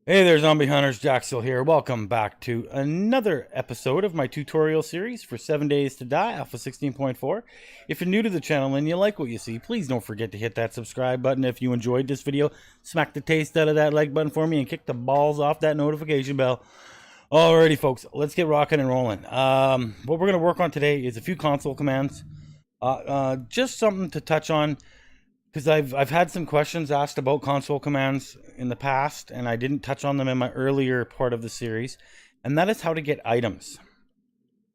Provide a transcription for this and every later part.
Hey there, zombie hunters. Jaxxall here. Welcome back to another episode of my tutorial series for 7 Days to Die, Alpha 16.4. If you're new to the channel and you like what you see, please don't forget to hit that subscribe button. If you enjoyed this video, smack the taste out of that like button for me and kick the balls off that notification bell. Alrighty, folks, let's get rocking and rolling. What we're going to work on today is a few console commands. Just something to touch on, because I've had some questions asked about console commands in the past, and I didn't touch on them in my earlier part of the series, and that is how to get items.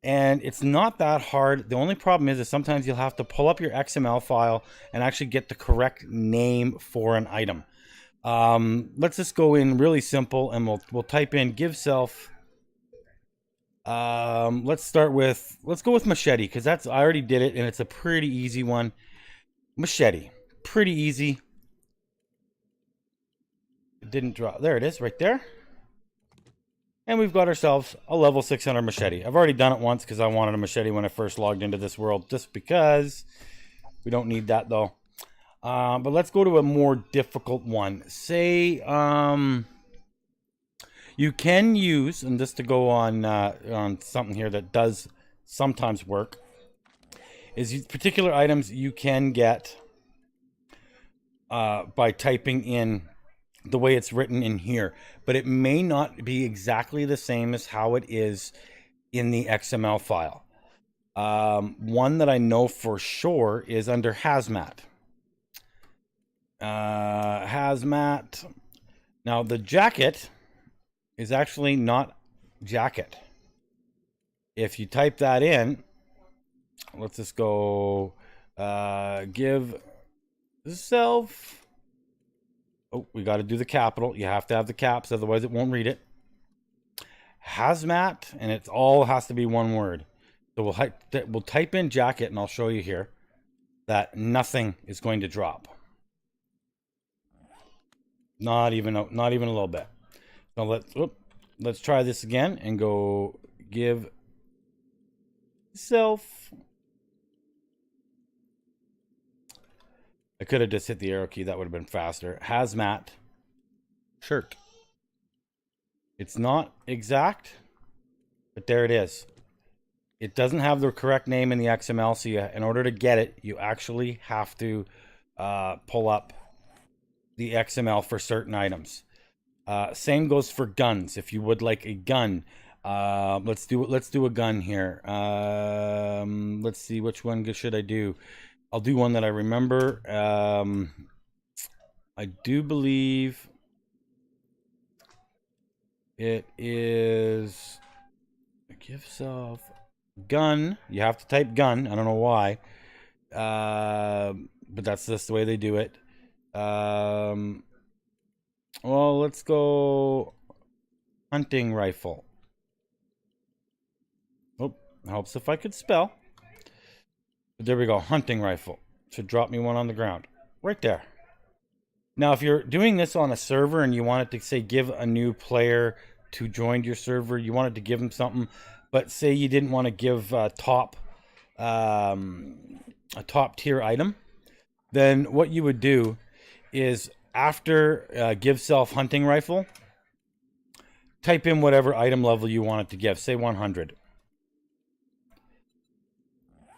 And it's not that hard. The only problem is sometimes you'll have to pull up your XML file and actually get the correct name for an item. Let's just go in really simple, and we'll type in give self. Let's go with machete, because I already did it, and it's a pretty easy one. Machete. Pretty easy. It didn't drop. There it is, right there. And we've got ourselves a level 600 machete. I've already done it once because I wanted a machete when I first logged into this world, just because we don't need that though. But let's go to a more difficult one. Say you can use, and just to go on something here that does sometimes work, is particular items you can get by typing in the way it's written in here, but it may not be exactly the same as how it is in the XML file. One that I know for sure is under hazmat. Hazmat. Now the jacket is actually not jacket. If you type that in, let's just go give self. Oh, we got to do the capital. You have to have the caps, otherwise it won't read it. Hazmat, and it all has to be one word. So we'll type in jacket, and I'll show you here that nothing is going to drop. Not even a little bit. So let's try this again and go give self. I could have just hit the arrow key. That would have been faster. Hazmat shirt. It's not exact, but there it is. It doesn't have the correct name in the XML, so in order to get it, you actually have to pull up the XML for certain items. Same goes for guns. If you would like a gun, let's do a gun here. Let's see, which one should I do? I'll do one that I remember. I do believe it is give self gun. You have to type gun. I don't know why, but that's just the way they do it. Well, let's go hunting rifle. Oh, helps if I could spell. There we go, hunting rifle. Should drop me one on the ground. Right there. Now, if you're doing this on a server and you want it to say give a new player to join your server, you wanted to give them something, but say you didn't want to give a top tier item, then what you would do is after give self hunting rifle, type in whatever item level you want it to give. Say 100.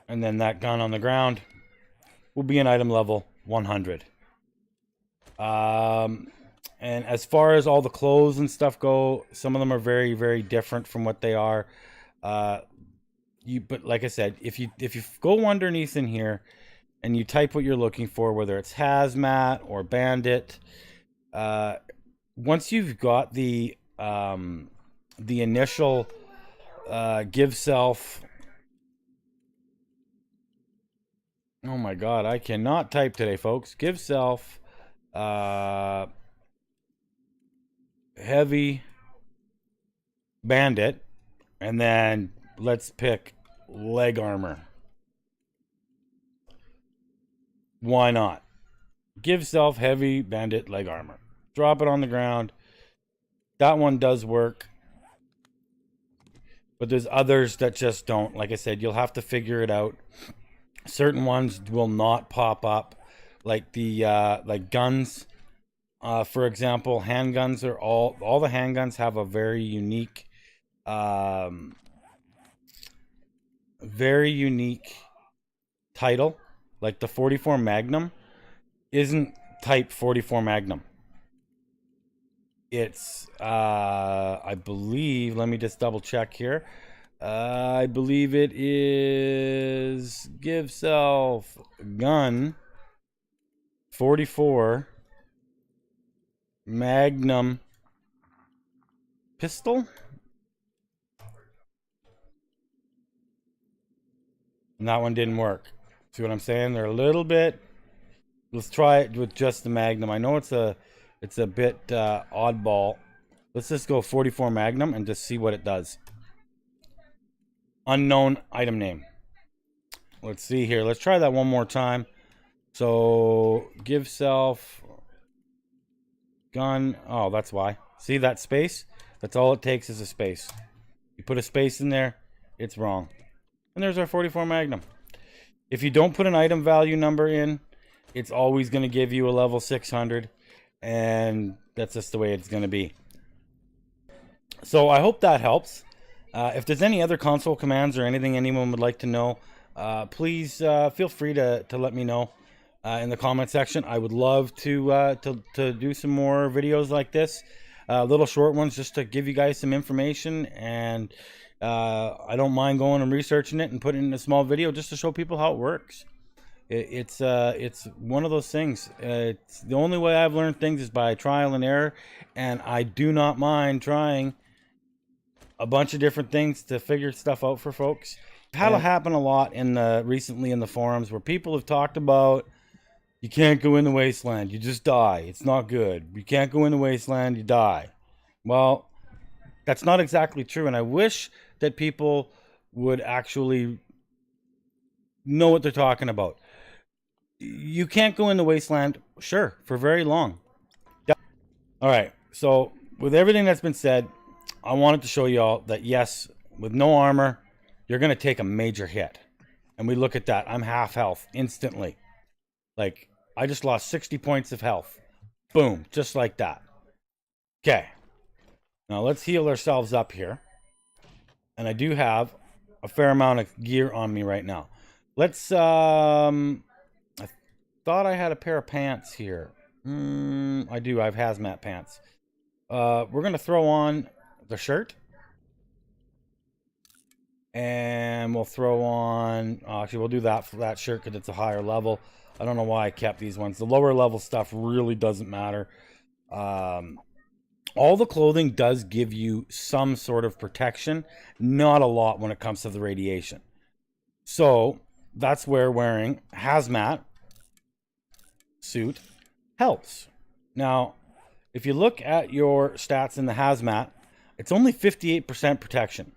And then that gun on the ground will be an item level 100. And as far as all the clothes and stuff go, some of them are very, very different from what they are. But like I said, if you go underneath in here and you type what you're looking for, whether it's hazmat or bandit, once you've got the initial give self. Oh my god, I cannot type today, folks. Give self heavy bandit, and then let's pick leg armor. Why not? Give self heavy bandit leg armor. Drop it on the ground. That one does work. But there's others that just don't. Like I said, you'll have to figure it out. Certain ones will not pop up, like the like guns For example, handguns are all the handguns have a very unique, very unique title. Like the 44 Magnum isn't type 44 Magnum. It's I believe, let me just double check here. I believe it is give self gun 44 Magnum pistol. And that one didn't work. See what I'm saying? They're a little bit. Let's try it with just the Magnum. I know it's a bit oddball. Let's just go 44 Magnum and just see what it does. Unknown item name. Let's see here. Let's try that one more time. So give self gun. Oh, that's why. See that space? That's all it takes is a space. You put a space in there, it's wrong. And there's our 44 Magnum. If you don't put an item value number in, it's always going to give you a level 600. And that's just the way it's going to be. So I hope that helps. If there's any other console commands or anything anyone would like to know, please feel free to let me know in the comment section. I would love to do some more videos like this, little short ones, just to give you guys some information. And I don't mind going and researching it and putting it in a small video just to show people how it works. It's one of those things. It's the only way I've learned things is by trial and error, and I do not mind trying a bunch of different things to figure stuff out for folks. I've had it happen a lot recently in the forums where people have talked about, you can't go in the wasteland, you just die, it's not good. You can't go in the wasteland, you die. Well, that's not exactly true, and I wish that people would actually know what they're talking about. You can't go in the wasteland, sure, for very long. All right, so with everything that's been said, I wanted to show you all that yes, with no armor, you're going to take a major hit. And we look at that. I'm half health instantly. Like, I just lost 60 points of health. Boom, just like that. Okay. Now let's heal ourselves up here. And I do have a fair amount of gear on me right now. Let's, I thought I had a pair of pants here. I do, I have hazmat pants. We're going to throw on the shirt. And we'll throw on, actually we'll do that for that shirt because it's a higher level. I don't know why I kept these ones. The lower level stuff really doesn't matter. All the clothing does give you some sort of protection, not a lot when it comes to the radiation. So that's where wearing hazmat suit helps. Now, if you look at your stats in the hazmat, it's only 58% protection.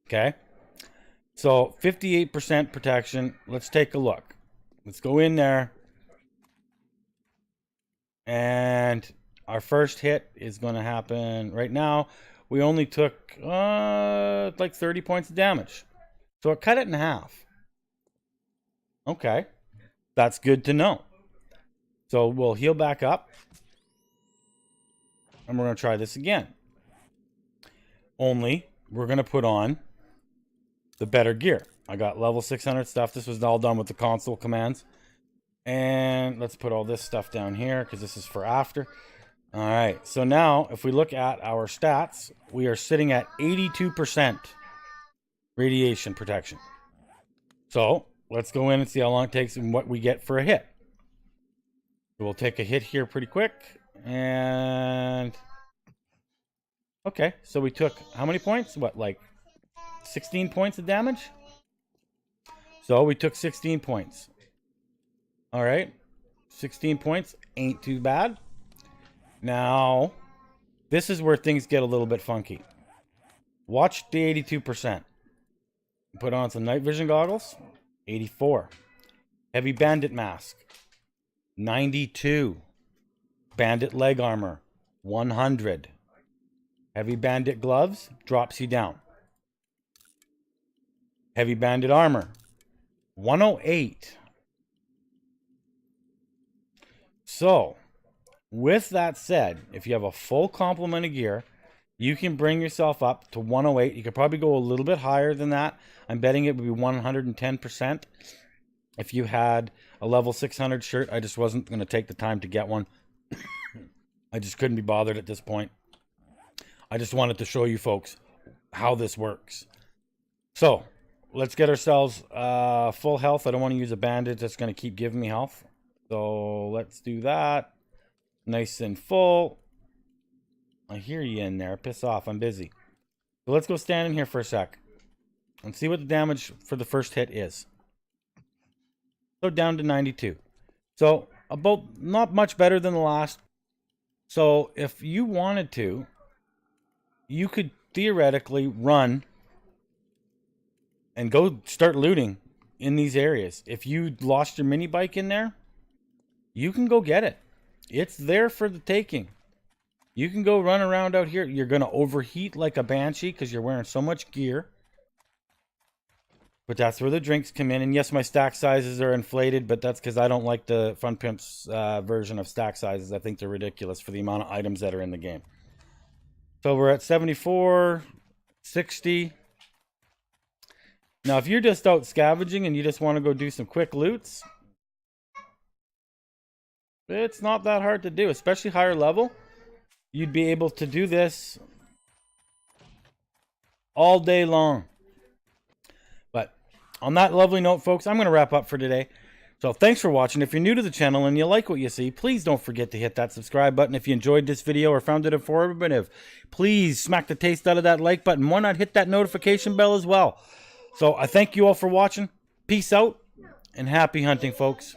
Okay, so 58% protection. Let's take a look. Let's go in there. And our first hit is going to happen right now. We only took like 30 points of damage. So it cut it in half. Okay, that's good to know. So we'll heal back up. And we're going to try this again. Only we're going to put on the better gear. I got level 600 stuff. This was all done with the console commands. And let's put all this stuff down here because this is for after. All right. So now if we look at our stats, we are sitting at 82% radiation protection. So let's go in and see how long it takes and what we get for a hit. We'll take a hit here pretty quick. And okay. So we took how many points? What, like 16 points of damage? So we took 16 points. All right. 16 points ain't too bad. Now, this is where things get a little bit funky. Watch the 82%. Put on some night vision goggles. 84. Heavy bandit mask. 92. Bandit leg armor. 100. Heavy bandit gloves drops you down. Heavy bandit armor, 108. So, With that said, if you have a full complement of gear, you can bring yourself up to 108. You could probably go a little bit higher than that. I'm betting it would be 110%. If you had a level 600 shirt, I just wasn't going to take the time to get one. I just couldn't be bothered at this point. I just wanted to show you folks how this works. So, let's get ourselves full health. I don't want to use a bandage that's going to keep giving me health. So, let's do that. Nice and full. I hear you in there. Piss off. I'm busy. So, let's go stand in here for a sec and see what the damage for the first hit is. So, down to 92. So, about not much better than the last. So, if you wanted to, you could theoretically run and go start looting in these areas. If you lost your mini bike in there, you can go get it. It's there for the taking. You can go run around out here. You're going to overheat like a banshee because you're wearing so much gear. But that's where the drinks come in. And yes, my stack sizes are inflated, but that's because I don't like the Fun Pimp's version of stack sizes. I think they're ridiculous for the amount of items that are in the game. So we're at 74, 60. Now, if you're just out scavenging and you just want to go do some quick loots, it's not that hard to do, especially higher level. You'd be able to do this all day long. But on that lovely note, folks, I'm going to wrap up for today. So thanks for watching. If you're new to the channel and you like what you see, please don't forget to hit that subscribe button. If you enjoyed this video or found it informative, please smack the taste out of that like button. Why not hit that notification bell as well? So I thank you all for watching. Peace out and happy hunting, folks.